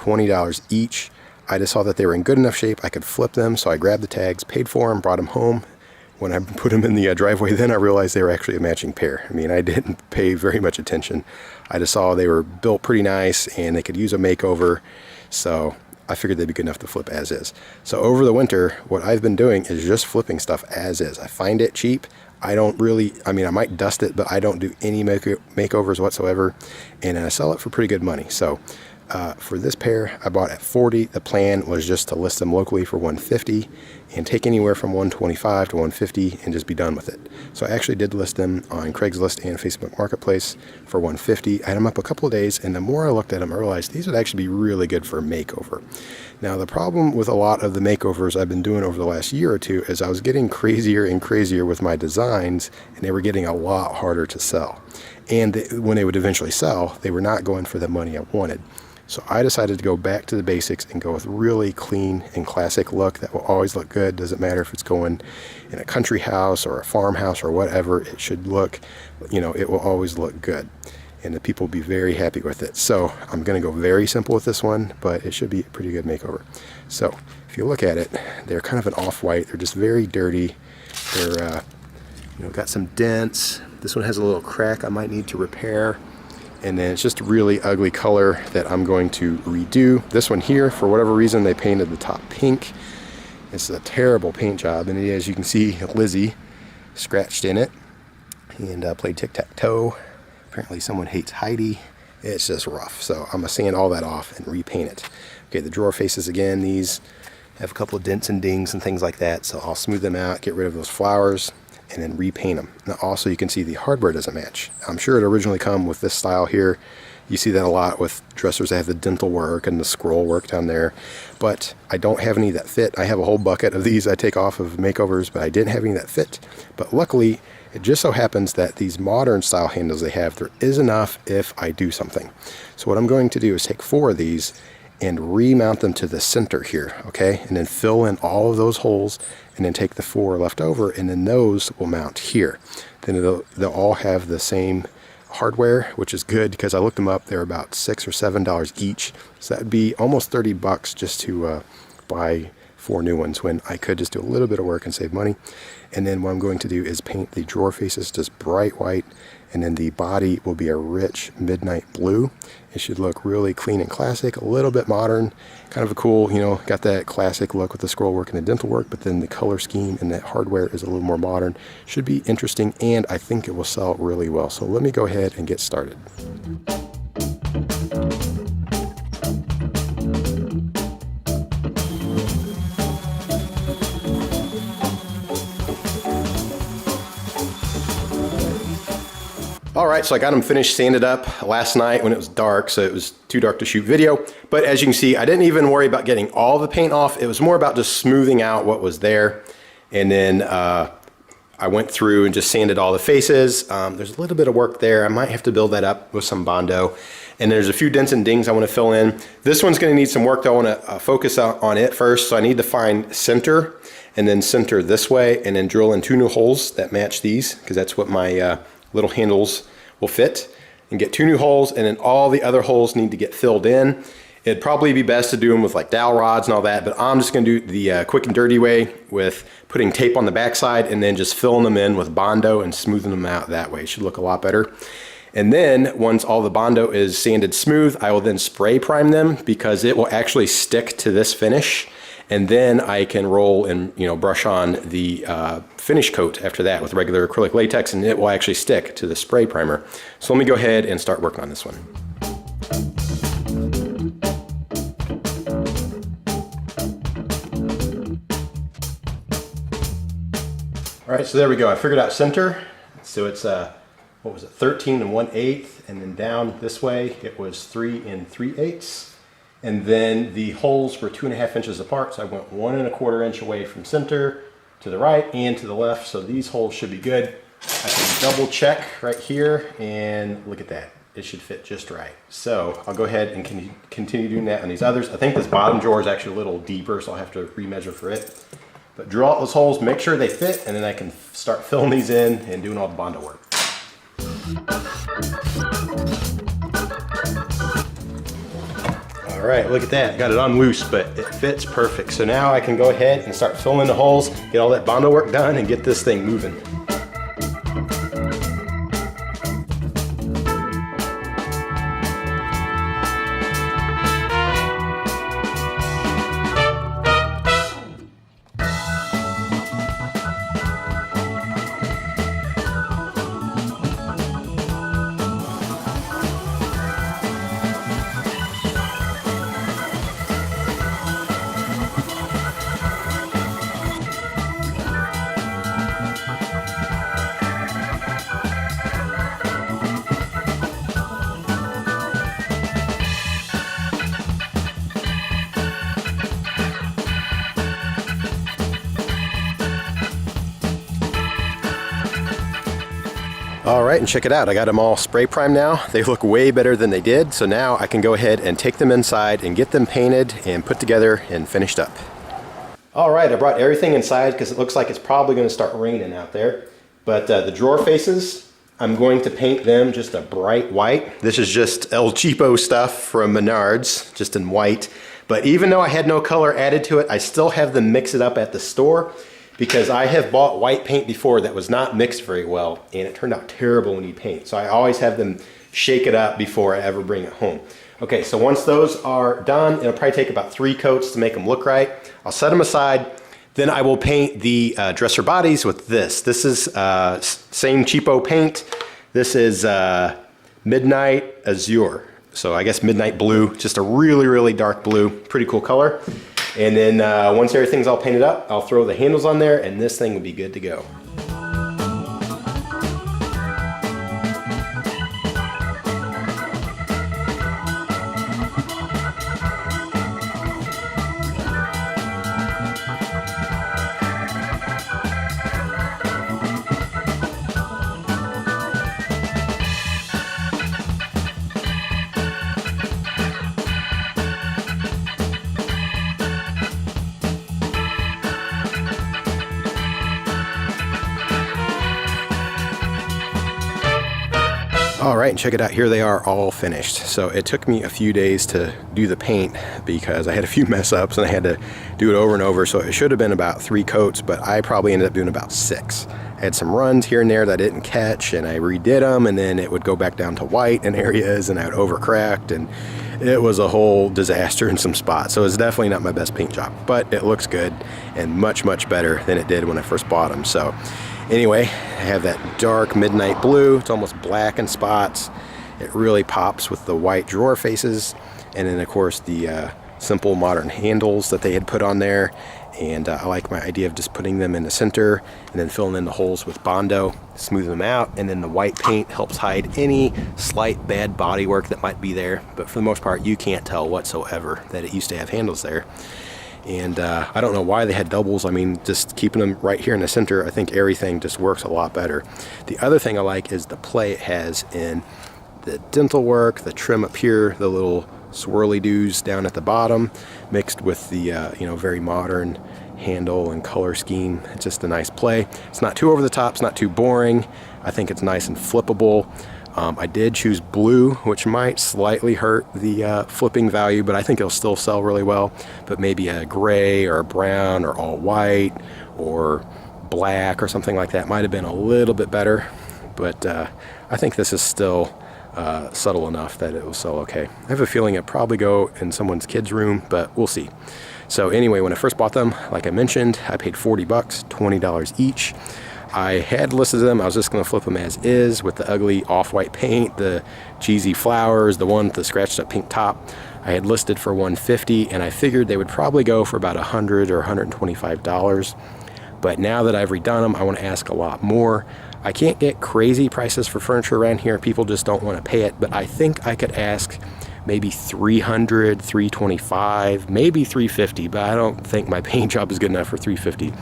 $20 each. I just saw that they were in good enough shape I could flip them, so I grabbed the tags, paid for them, brought them home. When I put them in the driveway, then I realized they were actually a matching pair. I mean, I didn't pay very much attention. I just saw they were built pretty nice and they could use a makeover, so I figured they'd be good enough to flip as is. So over the winter, what I've been doing is just flipping stuff as is. I find it cheap. I don't really, I mean, I might dust it, but I don't do any makeovers whatsoever, and I sell it for pretty good money. So for this pair, I bought at $40. The plan was just to list them locally for $150 and take anywhere from $125 to $150 and just be done with it. So I actually did list them on Craigslist and Facebook Marketplace for $150. I had them up a couple of days, and the more I looked at them, I realized these would actually be really good for a makeover. Now, the problem with a lot of the makeovers I've been doing over the last year or two is I was getting crazier and crazier with my designs, and they were getting a lot harder to sell. And when they would eventually sell, they were not going for the money I wanted. So I decided to go back to the basics and go with really clean and classic look that will always look good. Doesn't matter if it's going in a country house or a farmhouse or whatever, it should look, you know, it will always look good. And the people will be very happy with it. So I'm going to go very simple with this one, but it should be a pretty good makeover. So if you look at it, they're kind of an off-white. They're just very dirty. They're, you know, got some dents. This one has a little crack I might need to repair. And then it's just a really ugly color that I'm going to redo. This one here, for whatever reason, they painted the top pink. It's a terrible paint job, and as you can see, Lizzie scratched in it and played tic-tac-toe. Apparently someone hates Heidi. It's just rough, so I'm gonna sand all that off and repaint it. Okay, the drawer faces again, these have a couple of dents and dings and things like that, so I'll smooth them out, get rid of those flowers, and then repaint them. Now also you can see the hardware doesn't match. I'm sure it originally come with this style here. You see that a lot with dressers that have the dental work and the scroll work down there, but I don't have any that fit. I have a whole bucket of these I take off of makeovers, but I didn't have any that fit. But luckily, it just so happens that these modern style handles they have, there is enough if I do something. So what I'm going to do is take 4 of these and remount them to the center here, okay? And then fill in all of those holes, and then take the 4 left over, and then those will mount here. Then they'll all have the same hardware, which is good because I looked them up. They're about $6 or $7 each, so that'd be almost $30 just to buy 4 new ones, when I could just do a little bit of work and save money. And then what I'm going to do is paint the drawer faces just bright white, and then the body will be a rich midnight blue. It should look really clean and classic, a little bit modern, kind of a cool, you know, got that classic look with the scroll work and the dental work, but then the color scheme and that hardware is a little more modern. Should be interesting, and I think it will sell really well. So let me go ahead and get started. All right, so I got them finished, sanded up last night when it was dark, so it was too dark to shoot video. But as you can see, I didn't even worry about getting all the paint off. It was more about just smoothing out what was there. And then I went through and just sanded all the faces. There's a little bit of work there. I might have to build that up with some Bondo. And there's a few dents and dings I want to fill in. This one's going to need some work, though. I want to focus on it first. So I need to find center, and then center this way, and then drill in 2 new holes that match these, because that's what my little handles will fit, and get 2 new holes, and then all the other holes need to get filled in. It'd probably be best to do them with like dowel rods and all that, but I'm just gonna do the quick and dirty way with putting tape on the backside and then just filling them in with Bondo and smoothing them out that way. It should look a lot better. And then once all the Bondo is sanded smooth, I will then spray prime them, because it will actually stick to this finish. And then I can roll and, you know, brush on the finish coat after that with regular acrylic latex, and it will actually stick to the spray primer. So let me go ahead and start working on this one. All right, so there we go. I figured out center. So it's what was it, 13 1/8, and then down this way it was 3 3/8. And then the holes were 2.5 inches apart, so I went 1 1/4 inch away from center to the right and to the left, so these holes should be good. I can double check right here, and look at that. It should fit just right. So I'll go ahead and continue doing that on these others. I think this bottom drawer is actually a little deeper, so I'll have to remeasure for it. But drill out those holes, make sure they fit, and then I can start filling these in and doing all the Bondo work. All All right, look at that. Got it on loose, but it fits perfect. So now I can go ahead and start filling the holes, get all that Bondo work done, and get this thing moving. All right, and check it out. I got them all spray primed now. They look way better than they did. So now I can go ahead and take them inside and get them painted and put together and finished up. All right, I brought everything inside because it looks like it's probably going to start raining out there. But the drawer faces, I'm going to paint them just a bright white. This is just El Cheapo stuff from Menards, just in white. But even though I had no color added to it, I still have them mix it up at the store, because I have bought white paint before that was not mixed very well, and it turned out terrible when you paint. So I always have them shake it up before I ever bring it home. Okay, so once those are done, it'll probably take about 3 coats to make them look right. I'll set them aside. Then I will paint the dresser bodies with this. This is same cheapo paint. This is Midnight Azure. So I guess Midnight Blue, just a really, really dark blue. Pretty cool color. And then once everything's all painted up, I'll throw the handles on there and this thing will be good to go. All right, and check it out. Here they are all finished. So it took me a few days to do the paint because I had a few mess ups and I had to do it over and over. So it should have been about 3 coats, but I probably ended up doing about 6. I had some runs here and there that I didn't catch, and I redid them, and then it would go back down to white in areas, and I would overcracked, and it was a whole disaster in some spots. So it's definitely not my best paint job, but it looks good and much, much better than it did when I first bought them. So anyway, I have that dark midnight blue. It's almost black in spots. It really pops with the white drawer faces. And then of course the simple modern handles that they had put on there. And I like my idea of just putting them in the center and then filling in the holes with Bondo, smooth them out. And then the white paint helps hide any slight bad bodywork that might be there. But for the most part, you can't tell whatsoever that it used to have handles there. And I don't know why they had doubles. I mean, just keeping them right here in the center, I think everything just works a lot better. The other thing I like is the play it has in the dental work, the trim up here, the little swirly doos down at the bottom, mixed with the very modern handle and color scheme. It's just a nice play. It's not too over the top, it's not too boring. I think it's nice and flippable. I did choose blue, which might slightly hurt the flipping value, but I think it'll still sell really well. But maybe a gray or a brown or all white or black or something like that might have been a little bit better. But I think this is still subtle enough that it will sell okay. I have a feeling it'll probably go in someone's kid's room, but we'll see. So anyway, when I first bought them, like I mentioned, I paid $40, $20 each. I had listed them. I was just going to flip them as is with the ugly off-white paint, the cheesy flowers, the one with the scratched up pink top. I had listed for $150, and I figured they would probably go for about $100 or $125. But now that I've redone them, I want to ask a lot more. I can't get crazy prices for furniture around here. People just don't want to pay it, but I think I could ask maybe $300, $325, maybe $350, but I don't think my paint job is good enough for $350.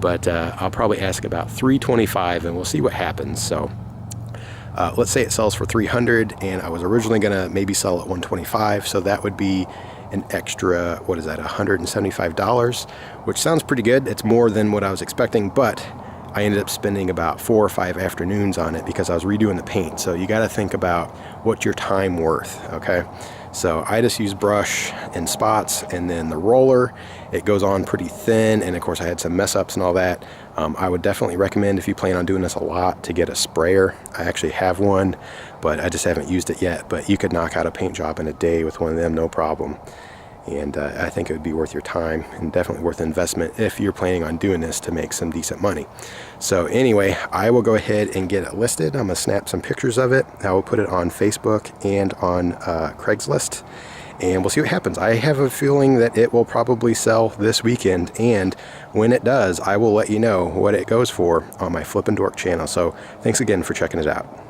But I'll probably ask about $325 and we'll see what happens. So let's say it sells for $300, and I was originally gonna maybe sell at $125, so that would be an extra, what is that, $175, which sounds pretty good. It's more than what I was expecting, but I ended up spending about 4 or 5 afternoons on it because I was redoing the paint. So you got to think about what's your time worth, okay? So I just use brush and spots, and then the roller, it goes on pretty thin, and of course I had some mess ups and all that. I would definitely recommend, if you plan on doing this a lot, to get a sprayer. I actually have one, but I just haven't used it yet. But you could knock out a paint job in a day with one of them, no problem. And I think it would be worth your time, and definitely worth the investment if you're planning on doing this to make some decent money. So anyway, I will go ahead and get it listed. I'm going to snap some pictures of it. I will put it on Facebook and on Craigslist, and we'll see what happens. I have a feeling that it will probably sell this weekend, and when it does, I will let you know what it goes for on my Flippin' Dork channel. So thanks again for checking it out.